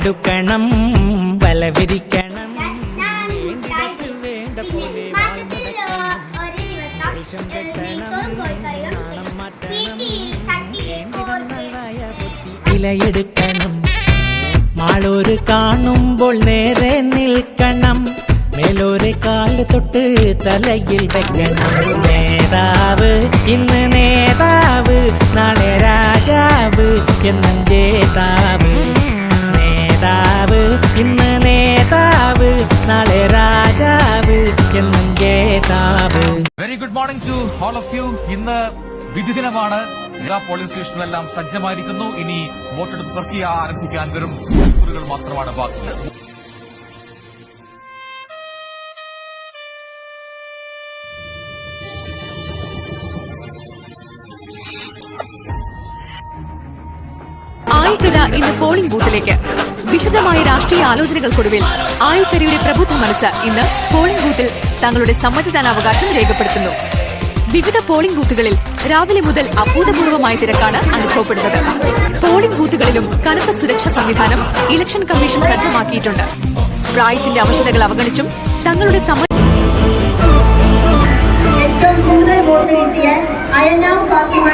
അടുക്കണം വലവിരിക്കണം വേണ്ട പോലെ ഇലയെടുക്കണം മാളൂര് കാണുമ്പോൾ നേരെ നിൽക്കണം മേലോരെ കാല് തൊട്ട് തലയിൽ വെക്കണം നേതാവ് ഇന്ന് നേതാവ് നാളെ രാജാവ് എന്നും ജേതാവ് നേതാവ് ഇന്ന് നേതാവ് നാളെ രാജാവ് എന്നും ജേതാവ്. Very good morning to all of you. ഇന്ന് വിധി ദിനമാണ്. എല്ലാ പോളിംഗ് സ്റ്റേഷനിലെല്ലാം സജ്ജമായിരിക്കുന്നു. ഇനി വോട്ടെടുപ്പ് പ്രക്രിയ ആരംഭിക്കാൻ വെറും മണിക്കൂറുകൾ മാത്രമാണ് ബാക്കിയുള്ളത്. ആയിക്കര ഇന്ന് പോളിംഗ് ബൂത്തിലേക്ക്. വിശദമായ രാഷ്ട്രീയ ആലോചനകൾക്കൊടുവിൽ ആയിക്കരയുടെ പ്രബുദ്ധ മനസ്സ് ഇന്ന് പോളിംഗ് ബൂത്തിൽ തങ്ങളുടെ സമ്മതിദാനാവകാശം രേഖപ്പെടുത്തുന്നു. വിവിധ പോളിംഗ് ബൂത്തുകളിൽ രാവിലെ മുതൽ അഭൂതപൂർവമായ തിരക്കാണ് അനുഭവപ്പെടുന്നത്. പോളിംഗ് ബൂത്തുകളിലും കനത്ത സുരക്ഷാ സംവിധാനം ഇലക്ഷൻ കമ്മീഷൻ സജ്ജമാക്കിയിട്ടുണ്ട്. പ്രായത്തിന്റെ അവശതകൾ അവഗണിച്ചും തങ്ങളുടെ ഏറ്റവും കൂടുതൽ വോട്ട് കിട്ടിയ അയന ഫാത്തിമ